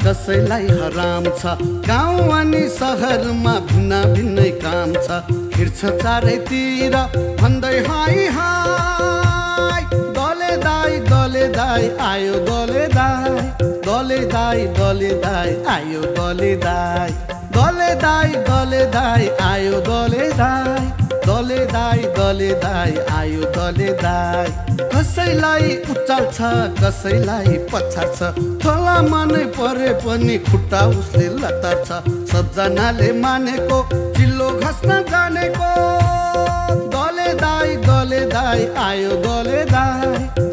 कसैलाई हराम छ। गाउँ अनि सहरमा भिन्न भिन्नै काम छ। हिँड्छ चारैतिर भन्दै हाई हाई, दले दाई आयो दले दाई, दले दाई आयो दले दाई, दले दाई आयो दले दाई, दले दाई आयो दले दाई। कसैलाई उचाल्छ कसैलाई पछार्छ, थलामा नै परे पनि खुट्टा उसले लतार्छ। सबजनाले मानेको चिल्लो घस्न जानेको, दले दाई आयो दले दाई,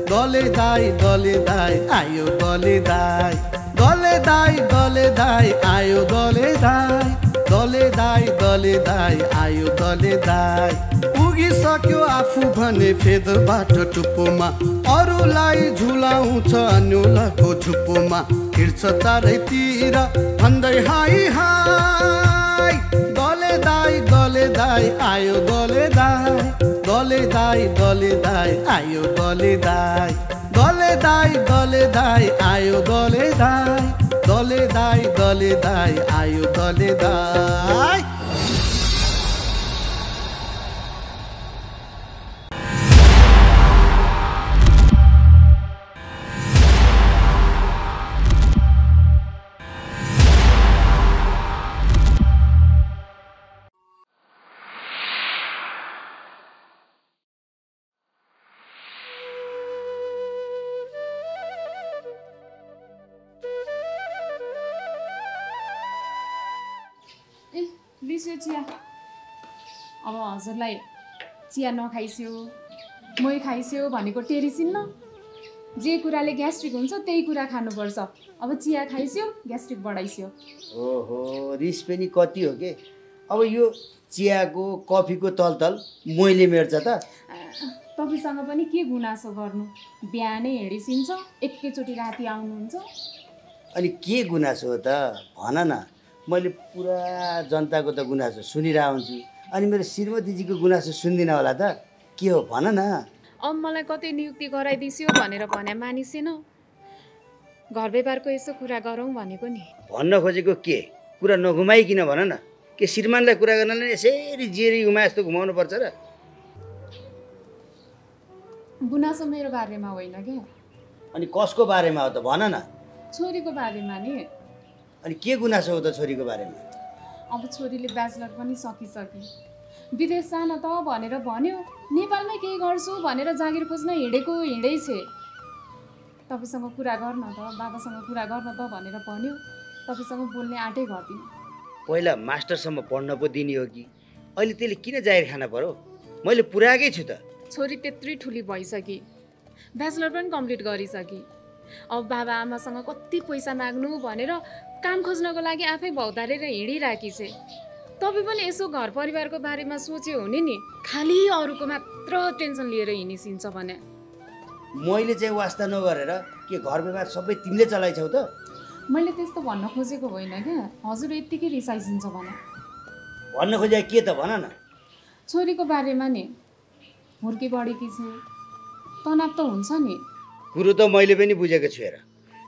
दले दाई आयो दले दाई, दले दाई आयो दले दाई, दले दाई आयो दले दाई। पुगिसक्यो आफू भने फेदरबाट टुप्पोमा, अरूलाई झुलाउँछ अन्युलको झुप्पोमा। हिँड्छ चारैतिर भन्दै हाई हाई, दले दाई आयो दले दाई, दले दाई आयो दले दाई, दले दाई आयो दले दाई, दले दाई आयो दले दाई। चिया अब हजुरलाई चिया नखाइस्यो मै खाइस्यो भनेको टेरिसिन्न। जे कुराले ग्यास्ट्रिक हुन्छ त्यही कुरा खानुपर्छ। अब चिया खाइस्यो ग्यास्ट्रिक बढाइस्यो। ओहो रिस पनि कति हो के। अब यो चियाको कफीको तलतल मैले मेट्छ त। तपाईँसँग पनि के गुनासो गर्नु, बिहानै हिँडिसिन्छ एकैचोटि राति आउनुहुन्छ। अनि के गुनासो हो त भन न। मैले पुरा जनताको त गुनासो सुनिरहेको हुन्छु, अनि मेरो श्रीमतीजीको गुनासो सुन्दिनँ होला त। के हो भन न। अब मलाई कतै नियुक्ति गराइदिस्यो भनेर भने मानिसेन। घर व्यापारको यसो कुरा गरौँ भनेको नि। भन्न खोजेको के कुरा नघुमाइकिन भन न। के श्रीमानलाई कुरा गर्नलाई यसरी जेरी घुमा जस्तो घुमाउनु पर्छ र। गुनासो मेरो बारेमा होइन क्या। अनि कसको बारेमा हो त भन न। छोरीको बारेमा नि। अनि के गुनासो हो त छोरीको बारेमा। अब छोरीले ब्याचलर पनि सकिसके, विदेश जान त भनेर भन्यो, नेपालमै केही गर्छु भनेर जागिर खोज्न हिँडै छे। तपाईसँग कुरा गर्न त बाबासँग कुरा गर्न त भनेर भन्यो, तपाईसँग बोल्ने आँटै गर्दिन। पहिला मास्टरसम्म पढ्न पो दिने हो कि अहिले त्यसले किन जागिर खान पर्यो। मैले पुऱ्याएकै छु त। छोरी त्यत्रै ठुली भइसकी, ब्याचलर पनि कम्प्लिट गरिसकी। अब बाबा आमासँग कति पैसा माग्नु भनेर काम खोज्नको लागि आफै भौतारेर हिँडिराखी छे। तपाईँ पनि यसो घर परिवारको बारेमा सोच्यो हुने नि। खालि अरूको मात्र टेन्सन लिएर हिँडिसिन्छ भने। मैले चाहिँ वास्ता नगरेर के घर व्यवहार सबै तिमीले चलाइछौ त। मैले त्यस्तो भन्न खोजेको होइन क्या। हजुर यत्तिकै रिसाइसिन्छ भने। भन्न खोजे के त भन न। छोरीको बारेमा नि। हुर्की बढेकी छे, तनाव त हुन्छ नि। कुरो त मैले पनि बुझेको छु हेर।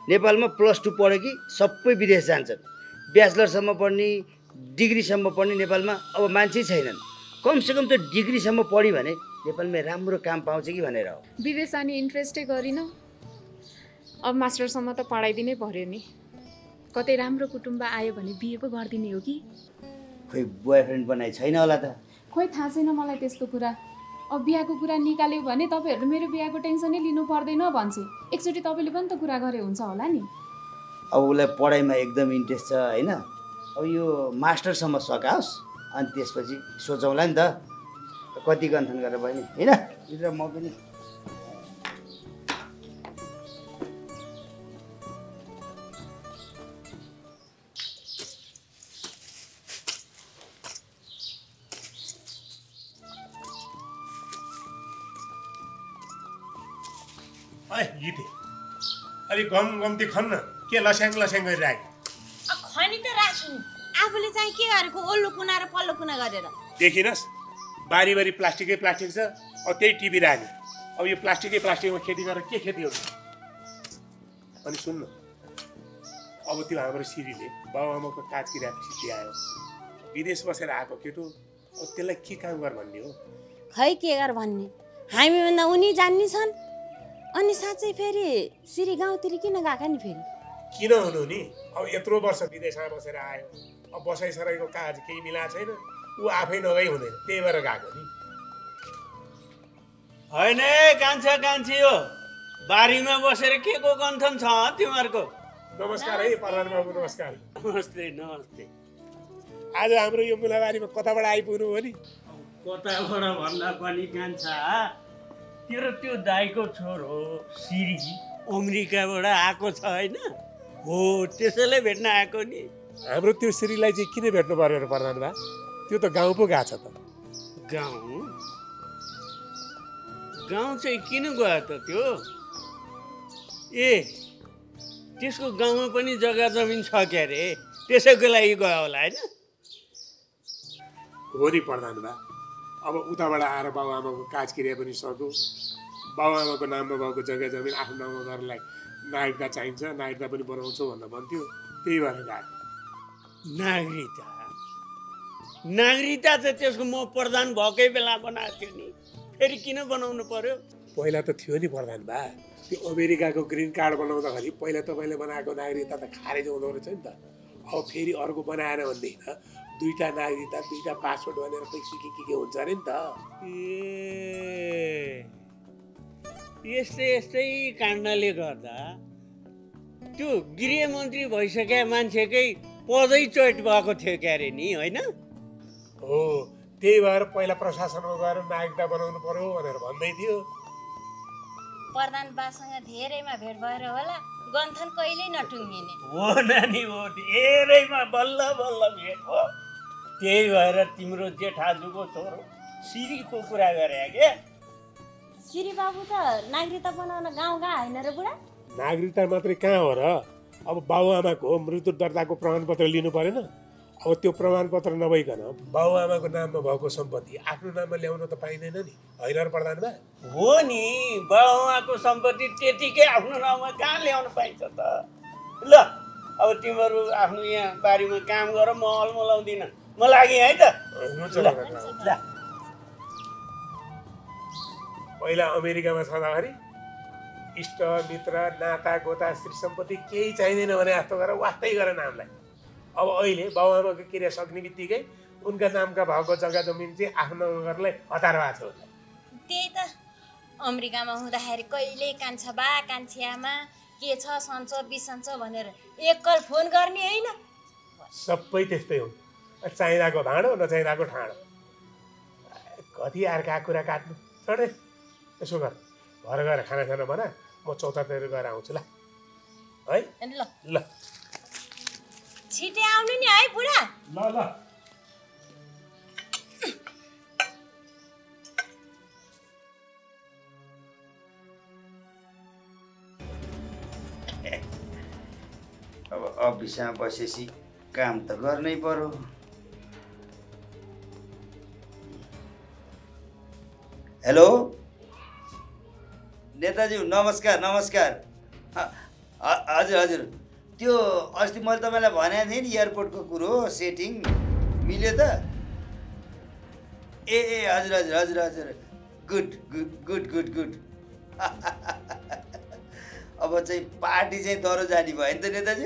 नेपालमा +2 पढ्यो कि सबै विदेश जान्छन्। ब्याचलरसम्म पढ्ने डिग्रीसम्म पढ्ने नेपालमा अब मान्छे छैनन्। कमसेकम त डिग्रीसम्म पढ्यो भने नेपालमा राम्रो काम पाउँछ कि भनेर हो। विदेश जाने इन्ट्रेस्टै गरिन। अब मास्टरसम्म त पढाइदिनै पर्यो नि। कतै राम्रो कुटुम्ब आयो भने बिहे पो गरिदिने हो कि। खोइ बोयफ्रेन्ड बनाइ छैन होला त। खोइ थाहा छैन मलाई त्यस्तो कुरा। अब बिहाको कुरा निकाल्यो भने तपाईँहरूले मेरो बिहाको टेन्सनै लिनु पर्दैन भन्छ। एकचोटि तपाईँले पनि त कुरा गरे हुन्छ होला नि। अब उसलाई पढाइमा एकदम इन्ट्रेस्ट छ होइन। अब यो मास्टरसम्म सकाओस् अनि त्यसपछि सोचौँला नि त कति गन्थन गरेर बहिनी होइन। भित्र म पनि गीते अलिक गम्ती खन्न के लस्याङ गरिरहेको। खनी त राख्छु आफूले चाहिँ के गरेको ओल्लो कुना र पल्लो कुना गरेर देखिनस् बारी प्लास्टिक छ। अब त्यही टिभी राख्ने। अब यो प्लास्टिकमा खेती गरेर के खेती हुन्छ। अनि सुन्नु अब त्यो हाम्रो सिरीले बाबुआमाको काज किरात सिद्ध्यायो विदेश बसेर आएको केटो अब त्यसलाई के काम गर भन्ने हो खै के गर भन्ने हामीभन्दा उनी जान्ने छन् अनि साँच्चै फेरि सिरी गाउँतिर किन गएका नि फेरि किन हुनु नि अब यत्रो वर्ष विदेशमा बसेर आयो अब बसाइसराईको काज केही मिलाएको छैन ऊ आफै नगई हुँदैन त्यही भएर गएको नि होइन कान्छा कान्छी हो बारीमा बसेर के को गन्थन छ तिमीहरूको नमस्कार है प्रधान बाबु नमस्कार नमस्ते नमस्ते आज हाम्रो यो मुलाबारीमा कताबाट आइपुग्नु हो नि कताबाट भन्दा पनि कान्छा तेरो त्यो दाइको छोरो सिरी अमेरिकाबाट आएको छ होइन हो त्यसैले भेट्न आएको नि हाम्रो त्यो श्रीलाई चाहिँ किन भेट्नु पर्यो र प्रधान बा त्यो त गाउँ पो गएको छ त गाउँ चाहिँ किन गयो त त्यो ए त्यसको गाउँमा पनि जग्गा जमिन छ क्या अरे त्यसैको लागि गयो होला होइन हो नि प्रधान बा अब उताबाट आएर बाबुआमाको काज क्रिया पनि सक्यो बाबुआमाको नाममा भएको जग्गा जमिन आफ्नो नाममा गर्नलाई नागरिकता चाहिन्छ नागरिकता पनि बनाउँछौ भनेर भन्थ्यो त्यही भएर गएको नागरिकता त त्यसको म प्रधान भएकै बेला बनाएको थियो नि फेरि किन बनाउनु पर्यो पहिला त थियो नि प्रधान बा त्यो अमेरिकाको ग्रिन कार्ड बनाउँदाखेरि पहिला तपाईँले बनाएको नागरिकता त खारेज हुँदो रहेछ नि त अब फेरि अर्को बनाएन भनेदेखि दुईटा नागरिकता दुईटा पासपोर्ट भनेर पैसा के हुन्छ अरे नि त ए यस्तै काण्डले गर्दा त्यो गृहमन्त्री भइसकेका मान्छेकै पदै चोट भएको थियो क्या अरे नि होइन हो त्यही भएर पहिला प्रशासनमा गएर नागरिकता बनाउनु पर्यो भनेर भन्दै थियो प्रधान बासँग धेरैमा भेट भएर होला गन्थन कहिल्यै नटुङ्गिने हो नानी हो धेरैमा बल्ल बल्ल भेट हो त्यही भएर तिम्रो जेठाजुको छोरो सिरीको कुरा गरे के सिरी बाबु त नागरिकता बनाउन गाउँ गए होइन र बुढा नागरिकता मात्रै कहाँ हो र अब बाबुआमाको मृत्यु दर्ताको प्रमाणपत्र लिनु परेन अब त्यो प्रमाणपत्र नभइकन बाबुआमाको नाममा भएको सम्पत्ति आफ्नो नाममा ल्याउन त पाइँदैन नि होइन र प्रधानमा हो नि बाबुआमाको सम्पत्ति त्यतिकै आफ्नो नाममा कहाँ ल्याउन पाइन्छ त ल अब तिमीहरू आफ्नो यहाँ बारीमा काम गर म अलमलाउँदिनँ म लागि है त पहिला अमेरिकामा छँदाखेरि इष्ट मित्र नाता गोता श्री सम्पत्ति केही चाहिँदैन भने जस्तो गरेर वास्तै गरेर नामलाई अब अहिले बाबुआमाको क्रिया सक्ने बित्तिकै उनका नामका भएको जग्गा जमिन चाहिँ आफ्नो नाममा गर्नलाई हतार भएको छ त्यही त अमेरिकामा हुँदाखेरि कहिले कान्छा बा कान्छी आमा के छ सन्चो बिसन्चो भनेर एकल फोन गर्ने होइन सबै त्यस्तै हो चाहिँदाको भाँडो नचाहिँदाको ठाँडो कति अर्का कुरा काट्नु चढे यसो गर घर गएर खानासाना बना म चौतातिर गएर आउँछु ल है ल ल छिटै आउनु नि है बुढा ल ल अब अफिसमा बसेपछि काम त गर्नै पर्यो हेलो नेताजी नमस्कार नमस्कार हजुर हजुर त्यो अस्ति मैले तपाईँलाई भनेको थिएँ नि एयरपोर्टको कुरो सेटिङ मिल्यो त ए हजुर हजुर हजुर हजुर good good good good good अब चाहिँ पार्टी चाहिँ दह्रो जाने भयो नि त नेताजी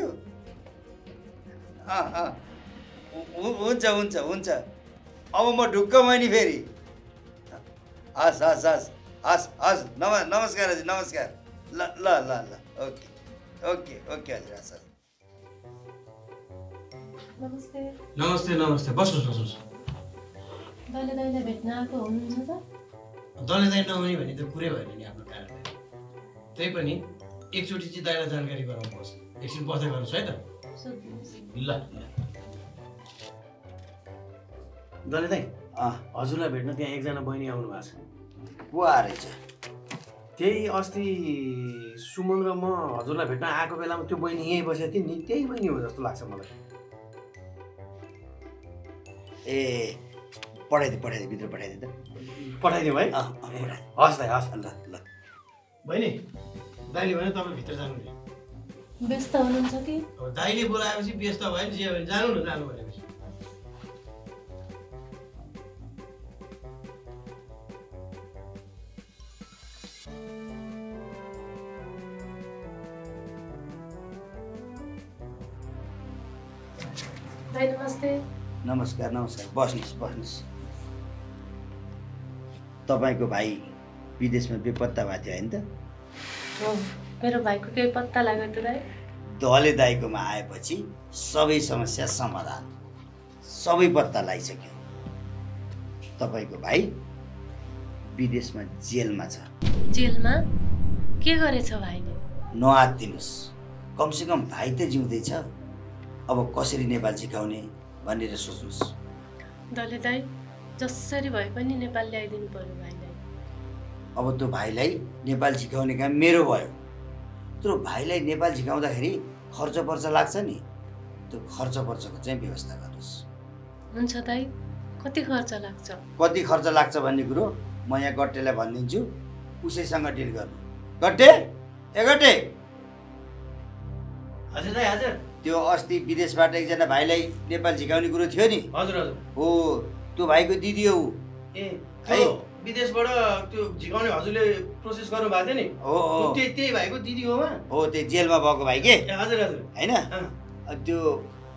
हुन्छ हुन्छ हुन्छ अब म ढुक्क भयो नि फेरि हस् हस् हस् हस् हस् नमस्कार हजुर नमस्कार ल ल ल ल ओके ओके ओके हजुर हस् हस् नमस्ते नमस्ते नमस्ते बस्नुहोस् बस्नुहोस् दाइले दाइले भेट्न आएको हुनुहुन्छ त दले दाइ नहुने भने त कुरै भएन नि आफ्नो कारण त्यही पनि एकचोटि चाहिँ दाइलाई जानकारी गराउनुहोस् एकछिन बस्दै गर्नुहोस् है त ल दले दाइ हजुरलाई भेट्न त्यहाँ एकजना बहिनी आउनु भएको छ को आएछ त्यही अस्ति सुमन र म हजुरलाई भेट्न आएको बेलामा त्यो बहिनी यहीँ बसेको थियो नि त्यही बहिनी हो जस्तो लाग्छ मलाई ए पठाइदिए भित्र पठाइदिए त पठाइदिउँ है हस् दाइ हस् ल ल बहिनी दाइले भने तपाईँ भित्र जानु नि व्यस्त हुनुहुन्छ कि? अब दाइले बोलाएपछि व्यस्त भयो नि, जे भयो जानु न, जानु भनेपछि। दाइ नमस्ते। नमस्कार नमस्कार, बस्नुहोस्। तपाईँको भाइ विदेशमा बेपत्ता भएको थियो होइन त? हो, मेरो भाइको केही पत्ता लाग्यो त दाइ? दले दाइकोमा आएपछि सबै समस्या समाधान, सबै पत्ता लगाइसक्यो। तपाईँको भाइ विदेशमा जेलमा छ। जेलमा? के गरेछ भाइले? नआत्तिनुहोस्, कमसेकम भाइ त जिउँदैछ। अब कसरी नेपाल सिकाउने भनेर सोच्नुहोस्। दले दाइ जसरी भए पनि नेपाल ल्याइदिनु पर्यो भाइलाई। अब त्यो भाइलाई नेपाल सिकाउने काम मेरो भयो। तर भाइलाई नेपाल सिकाउँदाखेरि खर्च पर्च लाग्छ नि, त्यो खर्च पर्चको चाहिँ व्यवस्था गर्नुहोस्। हुन्छ दाइ, कति खर्च लाग्छ? कति खर्च लाग्छ भन्ने कुरो म यहाँ गट्टेलाई भनिदिन्छु, उसैसँग डिल गर्नु। गट्टे, ए गट्टे। हजुर दाइ, हजुर। त्यो अस्ति विदेशबाट एकजना भाइलाई नेपाल झिकाउने कुरो थियो नि? हजुर हजुर। हो, त्यो भाइको दिदी हो। ए, त्यो विदेशबाट त्यो झिकाउने हजुरले प्रोसेस गर्नु भएको थियो नि? हो हो, त्यही भाइको दिदी हो मा? हो, त्यो जेलमा भएको भाइ के? हजुर हजुर। हैन? त्यो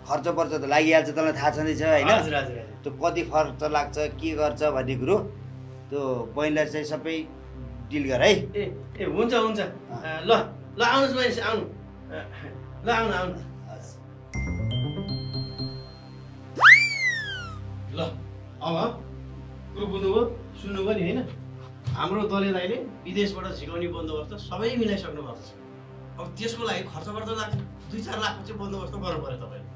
खर्च पर्च त लागिहाल्छ, तँलाई थाहा छँदैछ हैन? हजुर हजुर। त्यो कति खर्च लाग्छ, के गर्छ भन्ने कुरो त्यो बहिनीलाई चाहिँ सबै डिल गर है। ए हुन्छ हुन्छ। ल ल आउनुहोस् बहिनी, आउनु। ल आउनु आउनु। ल अब कुरो बुझ्नुभयो, सुन्नुभयो नि होइन? हाम्रो दले दाइले विदेशबाट झिकाउने बन्दोबस्त सबै मिलाइसक्नु भएको छ। अब त्यसको लागि खर्च पर्छ लाग्छ, 2-4 लाखको चाहिँ बन्दोबस्त गर्नु पर्यो तपाईँले।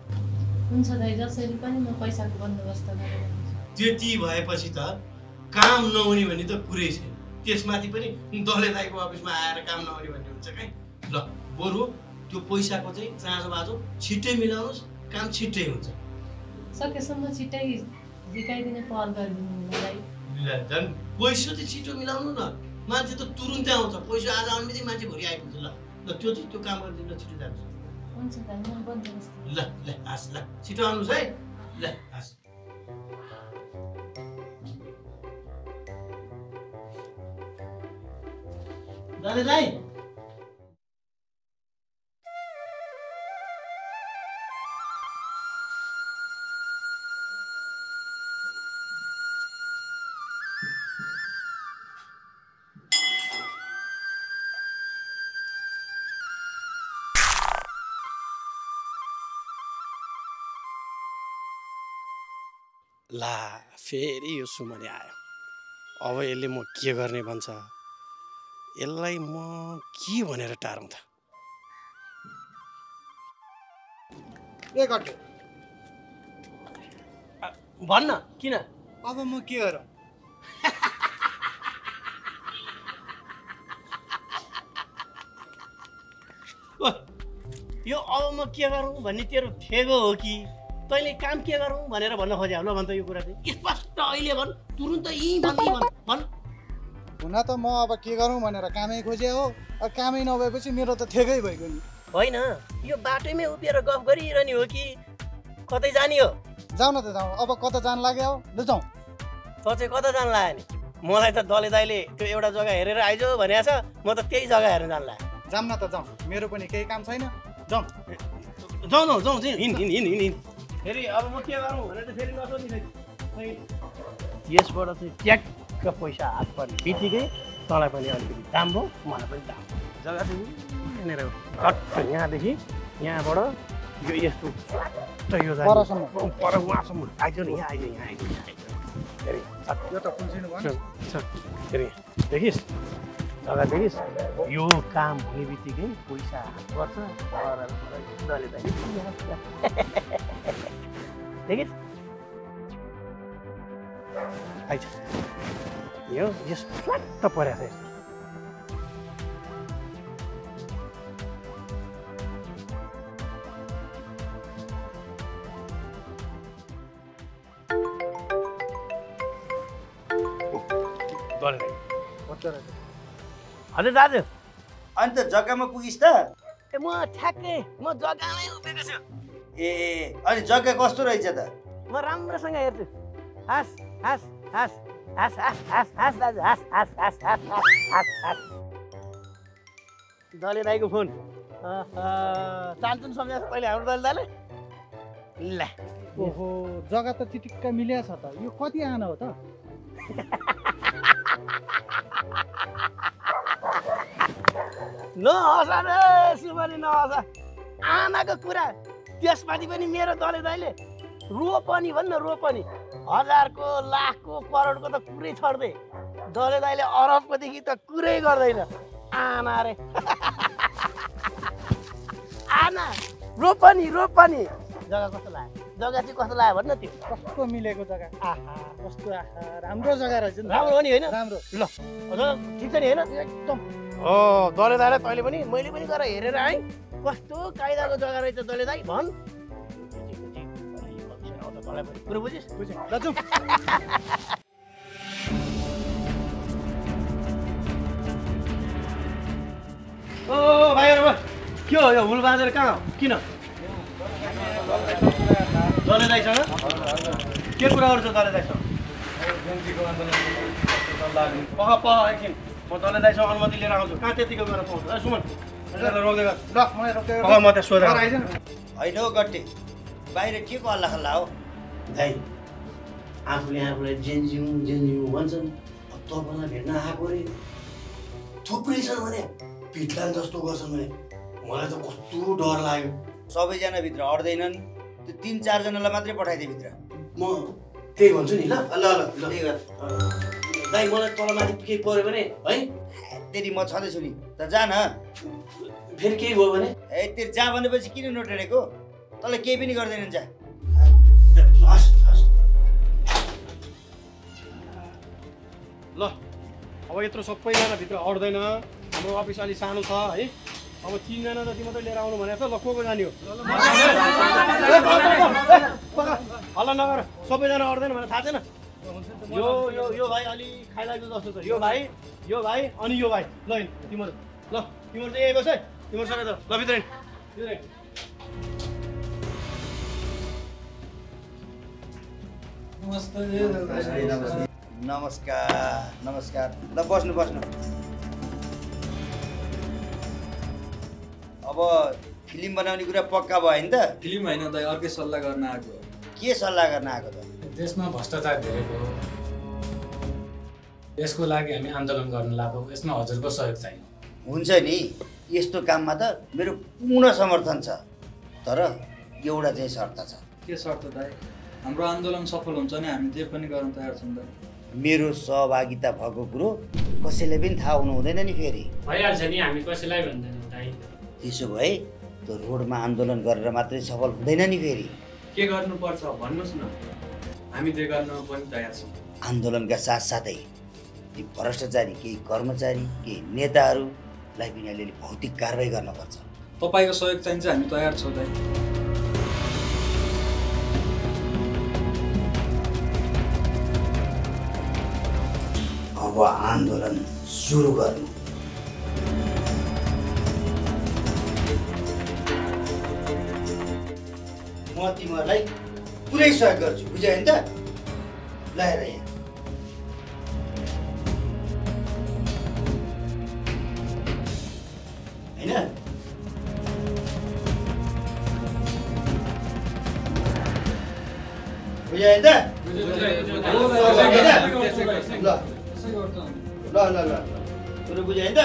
हुन्छ दाइ, जसरी पनि म पैसाको बन्दोबस्त गरेर दिन्छु। त्यति भएपछि त काम नहुने भन्ने त कुरै छैन। त्यसमाथि पनि दले दाइको अफिसमा आएर काम नहुने भन्ने हुन्छ कहीँ। ल बरु त्यो पैसाको चाहिँ चाँजो बाजो छिट्टै मिलाउनुहोस्, काम छिट्टै हुन्छ। सकेसम्म छिट्टै झिकाइदिने पहल गरिदिनु दाइ। झन् पैसा चाहिँ छिटो मिलाउनु न, मान्छे त तुरुन्तै आउँछ। पैसा आज आउने बित्तिकै मान्छे भोलि आइपुग्छ। ल ल त्यो काम गरिदिनु, छिटो जान्छ। हुन्छ दाइ, म बन्दोबस्त। ल ल हस्, ल छिटो आउनुहोस् है। ल हस्। दादा दाइ, ला फेरि यो सुमने आयो। अब यसले म के गर्ने भन्छ, यसलाई म के भनेर टारौँ त? ए गट्टे, भन्न किन? अब म के गरौँ? यो अब म के गरौँ भन्ने तेरो ठेगो हो कि तैँले काम के गरौँ भनेर भन्न खोज्या? ल भन् त यो कुरा चाहिँ स्पष्ट अहिले भन्, तुरुन्त यहीँ भन्। हुन त म अब के गरौँ भनेर कामै खोजे हो। अब कामै नभएपछि मेरो त ठेकै भइगयो नि। होइन, यो बाटोमै उभिएर गफ गरिरहने हो कि कतै जाने हो? जाउँ न त जाउँ, अब कता जान लाग्यो हो? ल जाउँ। त चाहिँ कता जान लाग्यो नि? मलाई त दले दाइले त्यो एउटा जग्गा हेरेर आइज भनेको छ, म त त्यही जग्गा हेर्न जान लाग्यो। जाउँ न त जाउँ, मेरो पनि केही काम छैन। जाउँ जाउँ हिँड। फेरि अब म के गरौँ भनेर त फेरि नसोध्ने फेरि। यसबाट चाहिँ ट्याक्क पैसा हात पर्ने बित्तिकै तँलाई पनि अलिकति दाम भयो, मलाई पनि दाम भयो। जग्गा चाहिँ यहाँनिर घट्ट यहाँदेखि यहाँबाट यो यस्तो यो पर उहाँसम्म आइज नि, यहाँ आइज। फेरि यो त कुन्सिनु भयो नि। फेरि देखिस्, जग्गा देखिस्, यो काम हुने बित्तिकै पैसा हात पर्छ। देखिस् आइज, यो यस्तो फ्ल्याट्ट परेको छ। हजुर दाजु, अनि त जग्गामा पुगिस् त? म ठ्याक्कै म जग्गामै उभिएको छु। ए अनि जग्गा कस्तो रहेछ त? म राम्रोसँग हेर्छु। हास हास हास हास हास हास हास दाजु हास हास हास हास हास हास। दले दाईको फोन चान्चुन सम्झाएको पहिले हाम्रो दले दाले ल। ओहो जग्गा त चिटिक्क मिलेको छ त। यो कति आना हो त? नहसा रे सुमरी नहसा। आनाको कुरा त्यसमाथि पनि मेरो दले दाइले रोपनी भन् न रोपनी 1000को लाखको करोडको त कुरै छोड्दै दले दाइले अरबकोदेखि त कुरै गर्दैन। आना रे आना रोपनी रोपनी। जग्गा कस्तो लाग्यो? जग्गा चाहिँ कस्तो लाग्यो भन्न त्यो? कस्तो मिलेको जग्गा। आहा कस्तो आहा राम्रो जग्गा रहेछ नि। राम्रो हो नि होइन? राम्रो। ल ठिक छ नि होइन? एकदम। दले दाइलाई तैँले पनि मैले पनि गएर हेरेर है कस्तो कायदाको जग्गा रहेछ दले दाइ भन्। कुरो बुझिस्? बुझेँ। ल जाउँ। ओ भाइहरू के हो यो हुल बाँधेर कहाँ किन? दले दाइसँग के कुरा गर्छ दले दाइसँग? एकछिन म दले दाइसँग अनुमति लिएर आउँछु। कहाँ त्यतिको गरेर पाउँछु? सुमन रोक्दै गर। ल म रोक्दै म त्यहाँ सोधेर होइन हौ गट्टे बाहिर के को हल्ला खल्ला हो? दाइ आफूले आफूलाई जेन्जिउ भन्छन्। तपाईँलाई भेट्न आएको रे थुप्रै छन् भने भिट्लान जस्तो गर्छन् भने मलाई त कस्तो डर लाग्यो। सबैजना भित्र अट्दैनन्। त्यो 3-4 जनालाई मात्रै पठाइदिए भित्र। म त्यही भन्छु नि। ल ल ल त्यही गर। दाइ मलाई तलमाथि केही पऱ्यो भने है तेरि म छँदैछु नि त जा न। फेरि केही भयो भने ए तेरि जा भनेपछि किन नटेरेको? तँलाई केही पनि गर्दैनन् जा। हस् हस्। ल अब यत्रो सबैजना भित्र अट्दैन। हाम्रो अफिस अलि सानो छ है। अब 3 जना जति मात्रै लिएर आउनु भनेको छ। ल को जाने हो? हल्ला नगर। सबैजना अट्दैन भने थाहा छैन? यो यो यो भाइ अलि खाइलाग्दो जस्तो छ। यो भाइ अनि यो भाइ। ल तिम्रो ल तिम्रो चाहिँ यही बस है। तिम्रो सँगै त ल भित्र नमस्कार। ल बस्नु। अब फिल्म बनाउने कुरा पक्का भयो नि त? फिल्म होइन दाइ अर्कै सल्लाह गर्न आएको। के सल्लाह गर्न आएको त? देशमा भ्रष्टाचार धेरै भयो। यसको लागि हामी आन्दोलन गर्न लाग्यौँ। यसमा हजुरको सहयोग चाहियो। हुन्छ नि यस्तो काममा त मेरो पूर्ण समर्थन छ। तर एउटा चाहिँ शर्त छ। के शर्त दाइ? हाम्रो आन्दोलन सफल हुन्छ नि हामी जे पनि गर्न तयार छौँ दाइ। मेरो सहभागिता भएको कुरो कसैलाई पनि थाहा हुनु हुँदैन नि फेरि। भइहाल्छ नि हामी कसैलाई भन्दैनौँ दाइ। त्यसो भए त्यो रोडमा आन्दोलन गरेर मात्रै सफल हुँदैन नि फेरि। के गर्नुपर्छ भन्नुहोस् न, हामी जे गर्न पनि तयार छौँ। आन्दोलनका साथसाथै ती भ्रष्टाचारी केही कर्मचारी केही नेताहरूलाई पनि अलिअलि भौतिक कारबाही गर्नुपर्छ। तपाईँको सहयोग चाहिन्छ हामी तयार छौँ दाइ। अब आन्दोलन सुरु गर्नु। म तिमीहरूलाई पुरै सहयोग गर्छु, बुझ्यौ नि त? ल हेर यहाँ होइन बुझ्यौ नि त? ल कुरो बुझ्यौ नि त?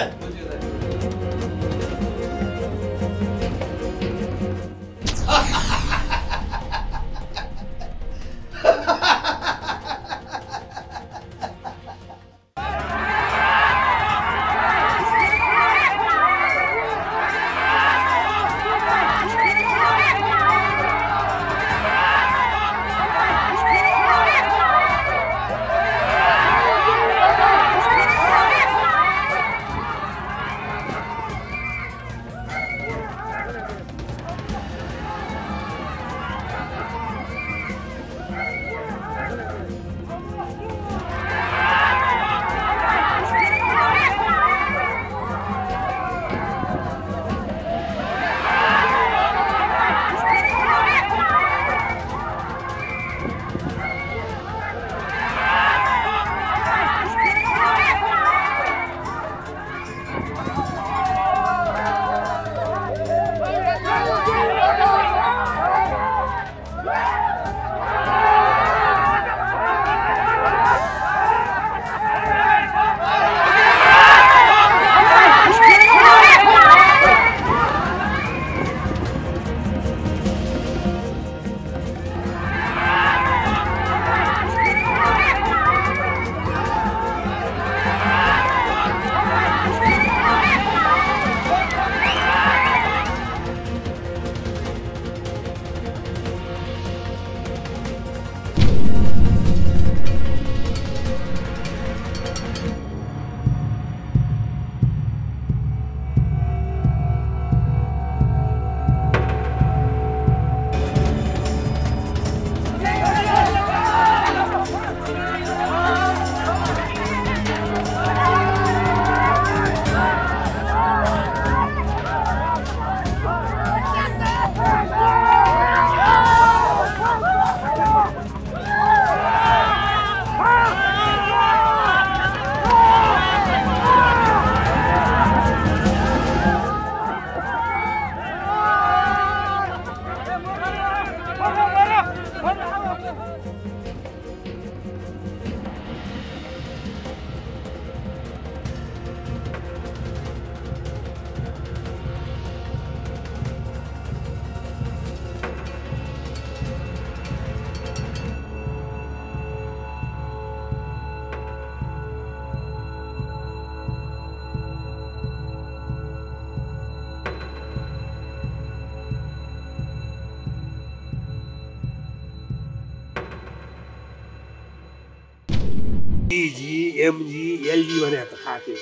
सिजी एमजी एलजी भनेर त थाहा थियो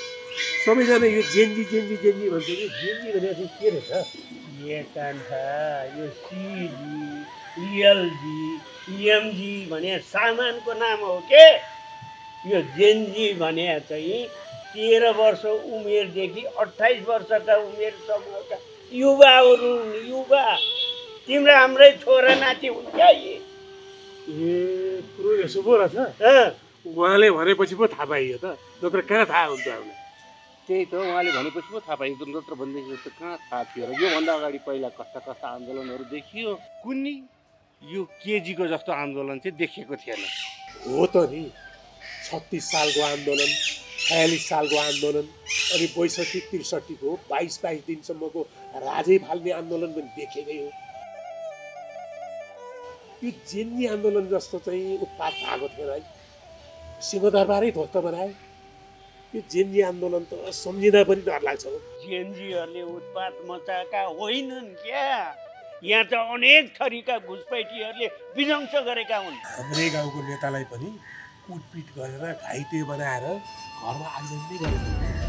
सबैजना यो जेनजी जेनजी जेनजी भन्छ कि जेनजी भनेर चाहिँ के रहेछ ए कान्छा यो सिजी एलजी एमजी भने सामानको नाम हो के यो जेनजी भने चाहिँ 13 वर्ष उमेरदेखि 28 वर्षका उमेरसम्मका युवाहरू युवा तिम्रो हाम्रै छोरा नाति हुन्छ ए कुरो यसो पो रहेछ उहाँले भनेपछि पो थाहा पाइयो त नत्र कहाँ थाहा हुन्छ हामीलाई त्यही त उहाँले भनेपछि पो थाहा पाइयो नत्र भनेदेखि त कहाँ थाहा थियो र योभन्दा अगाडि पहिला कस्ता कस्ता आन्दोलनहरू देखियो कुनै यो केजीको जस्तो आन्दोलन चाहिँ देखिएको थिएन हो त नि 36 सालको आन्दोलन 46 सालको आन्दोलन अनि 62-63 को 22 दिनसम्मको राजै फाल्ने आन्दोलन पनि देखेकै हो यो जेन्जी आन्दोलन जस्तो चाहिँ उत्पात भएको थिएन है सिंहदरबारै ध्वस्त बनायो यो जेन्जी आन्दोलन त सम्झिँदा पनि डर लाग्छ हो जेन्जीहरूले उत्पात मचाएका होइनन् क्या यहाँ त अनेक थरीका घुसपैठीहरूले विध्वंस गरेका हुन् हाम्रै गाउँको नेतालाई पनि कुटपिट गरेर घाइते बनाएर घरमा आगजनी गरेको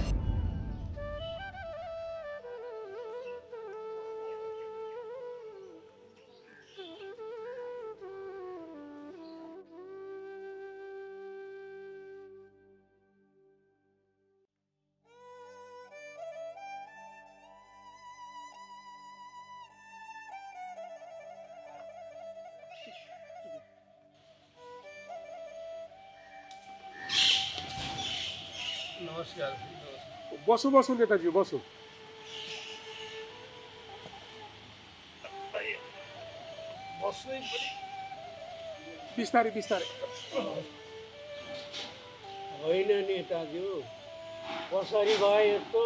बसो बसो नेताजी बसो बिस्तारै बिस्तारै होइन नेताज्यू कसरी भयो यस्तो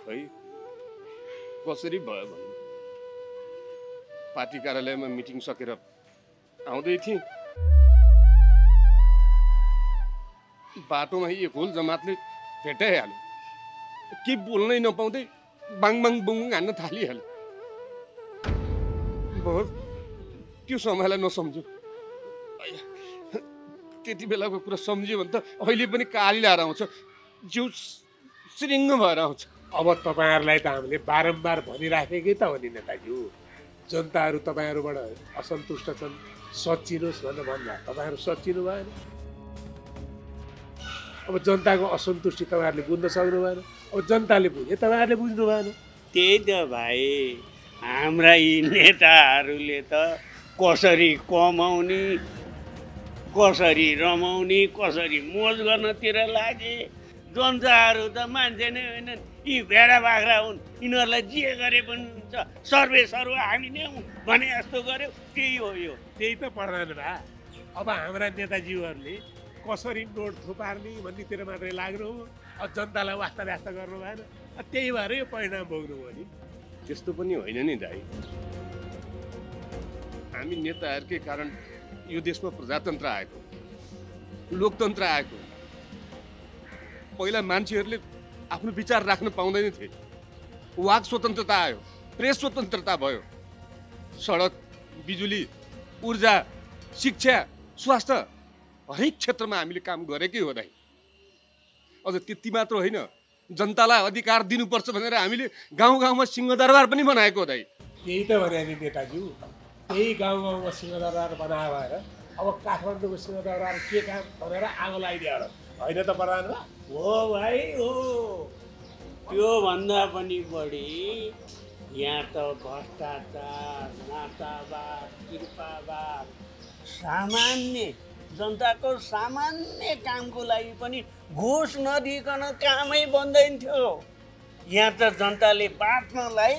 खै कसरी भयो भने पार्टी कार्यालयमा मिटिङ सकेर आउँदै थिएँ बाटोमा एक होल जमातले भेटाइहाल्यो के बोल्नै नपाउँदै बाङबाङ बुङ हान्न थालिहाल्यो बहुत त्यो समयलाई नसम्झ्यो त्यति बेलाको कुरा सम्झ्यो भने त अहिले पनि काली लाएर आउँछ जिउ सिरिङ्ग भएर आउँछ अब तपाईँहरूलाई त हामीले बारम्बार भनिराखेकै त हो नि नेताज्यू जनताहरू तपाईँहरूबाट असन्तुष्ट छन् सच्चिनुहोस् भनेर भन्दा तपाईँहरू सच्चिनु भएन अब जनताको असन्तुष्टि तपाईँहरूले बुझ्न सक्नु भएन अब जनताले बुझे तपाईँहरूले बुझ्नु भएन त्यही त भाइ हाम्रा यी नेताहरूले त कसरी कमाउने कसरी रमाउने कसरी मोज गर्नतिर लागे जनताहरू त मान्छे नै होइनन् यी भेडा बाख्रा हुन् यिनीहरूलाई जे गरे पनि हुन्छ सर्वे सर्व हामी नै हौँ भने जस्तो गर्यो त्यही हो यो त्यही त प्रधान भा अब हाम्रा नेताजीहरूले कसरी नोट थुपार्ने भन्नेतिर मात्रै लाग्नु हो अब जनतालाई वास्ता व्यस्त गर्नु भएन त्यही भएर यो परिणाम भोग्नु हो नि त्यस्तो पनि होइन नि दाइ हामी नेताहरूकै कारण यो देशमा प्रजातन्त्र आएको लोकतन्त्र आएको पहिला मान्छेहरूले आफ्नो विचार राख्न पाउँदैन थिए वाक स्वतन्त्रता आयो प्रेस स्वतन्त्रता भयो सडक बिजुली ऊर्जा शिक्षा स्वास्थ्य हरेक क्षेत्रमा हामीले काम गरेकै हो दाइ अझ त्यति मात्र होइन जनतालाई अधिकार दिनुपर्छ भनेर हामीले गाउँ गाउँमा सिंहदरबार पनि बनाएको हो दाइ त्यही त भने नि नेताज्यू त्यही गाउँ गाउँमा सिंहदरबार बनायो भएर अब काठमाडौँको सिंहदरबार के काम भनेर आगो लगाइदियो होइन त प्रधान भा हो भाइ हो त्योभन्दा पनि बढी यहाँ त भ्रष्टाचार नातावाद कृपावाद सामान्य जनताको सामान्य कामको लागि पनि घुस नदिकन कामै बन्दैन थियो यहाँ त जनताले बाँच्नलाई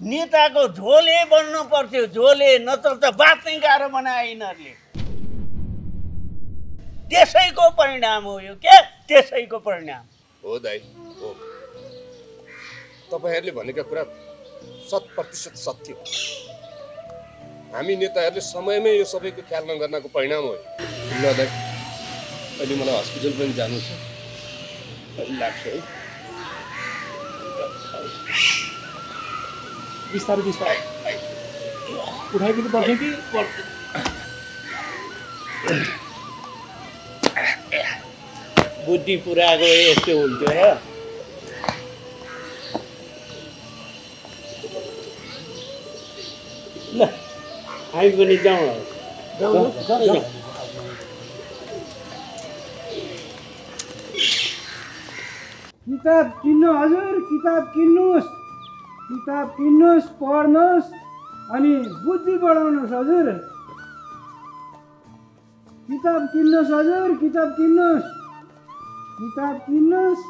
नेताको झोले बन्नु पर्थ्यो झोले नत्र त बाँच्नै गाह्रो बनाए यिनीहरूले त्यसैको परिणाम हो यो के त्यसैको परिणाम हो दाइ हो तपाईँहरूले भनेका कुरा 100% सत्य हो हामी नेताहरूले समयमै यो सबैको ख्याल नगर्नको परिणाम हो ल दाइ अहिले मलाई हस्पिटल पनि जानु छ लाग्छ है बिस्तारै बिस्तारै उठाइदिनु पर्छ कि बुद्धि पुऱ्याएको यस्तो हुन्थ्यो र ल हामी पनि जाउँ किताब किन्नु हजुर, किताब किन्नुहोस्, पढ्नुहोस् अनि बुद्धि बढाउनुहोस् हजुर। किताब किन्नुहोस् हजुर, किताब किन्नुहोस्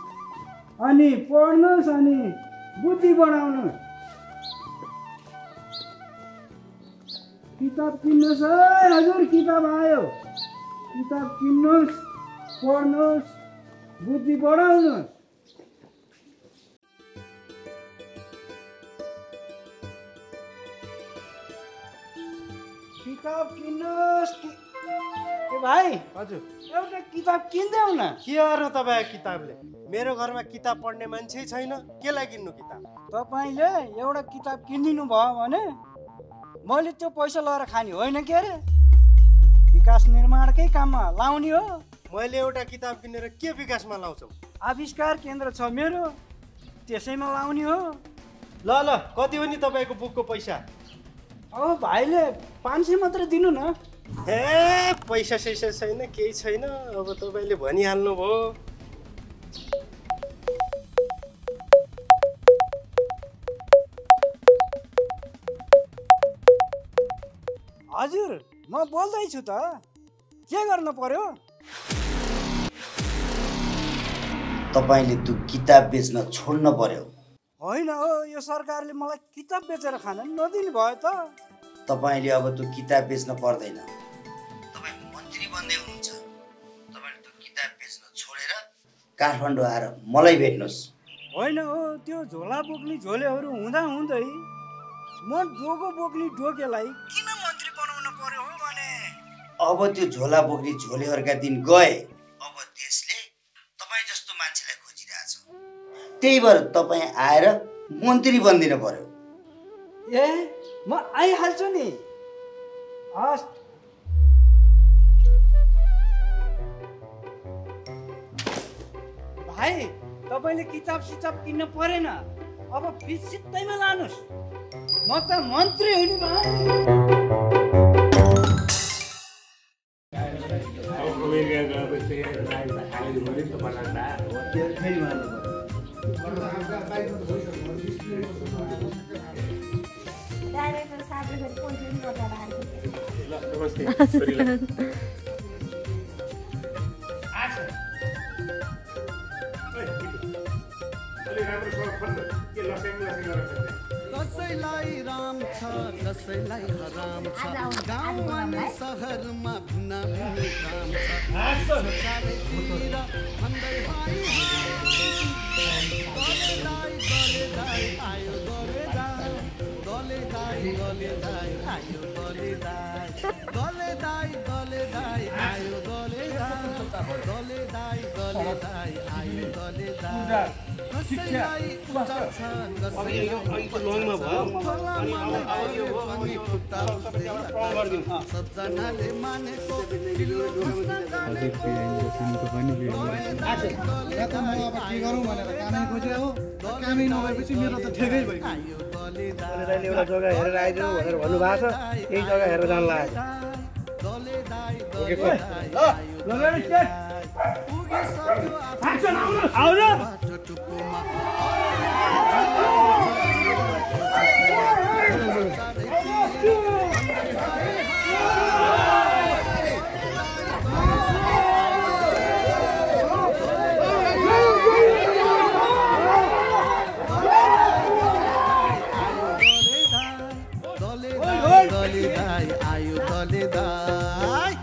अनि पढ्नुहोस् अनि बुद्धि बढाउनुहोस्। किताब किन्नुहोस् है हजुर, किताब आयो। किताब किन्नुहोस्, पढ्नुहोस्, बुद्धि बढाउनुहोस्। किताब किन्नुहोस्। ए भाइ हजुर एउटा किताब किन्देऊ न। के गर्नु तपाईँ किताबले? मेरो घरमा किताब पढ्ने मान्छे छैन, केलाई किन्नु किताब? तपाईँले एउटा किताब किनिदिनु भयो भने मैले त्यो पैसा लगाएर खाने होइन के अरे, विकास निर्माणकै काममा लाउने हो। मैले एउटा किताब किनेर के विकासमा लाउँछौ? आविष्कार केन्द्र छ मेरो, त्यसैमा लाउने हो। ल ल कति हो नि तपाईँको बुकको पैसा? अब भाइले 500 मात्र दिनु न। ए पैसा सैसा छैन, केही छैन। अब तपाईँले भनिहाल्नु भयो। हजुर म बोल्दैछु त, के गर्नु पर्यो? तपाईँले त्यो किताब बेच्न छोड्न पर्यो। होइन हो, यो सरकारले मलाई किताब बेचेर खान नदिनु भयो त। तपाईँले अब त्यो किताब बेच्न पर्दैन, तपाईँ मन्त्री बन्दै हुनुहुन्छ। तपाईँले त्यो किताब बेच्न छोडेर काठमाडौँ आएर मलाई भेट्नुहोस्। होइन हो, त्यो झोला बोक्ने झोलेहरू हुँदा हुँदै म डोको बोक्ने डोकेलाई किन मन्त्री बनाउनु पर्यो हो भने? अब त्यो झोला बोक्ने झोलेहरूका दिन गए। अब देशले तपाईँ जस्तो मान्छेलाई खोजिरहेछ, त्यही भएर तपाईँ आएर मन्त्री बनिदिनु पर्यो। ए म आइहाल्छु नि। हस् भाइ, तपाईँले किताब सिताब किन्न परेन, अब फिस सित्तैमा लानुहोस्। म त मन्त्री हुने भयो। कसैलाई राम छ कसैलाई हराम छ, गाउँ अनि सहरमा भिन्न भिन्न काम छ। चारैतिर भन्दै भाइ गलेदाई आयो गलेदाई, गलेदाई गलेदाई आयो गलेदाई, गलेदाई गलेदाई आयो गलेदाई, गलेदाई गलेदाई आयो गलेदाई। कसैलाई उचाल्छ कसैलाई सबजनाले मानेको के गरौँ भनेर कामै खोजे हो, कामै नभएपछि मेरो त ठेकै भयो। एउटा जग्गा हेरेर आइदिनु भनेर भन्नुभएको छ, यही जग्गा हेरेर जान लाग्यो। गलेदाई आयो गलेदाई।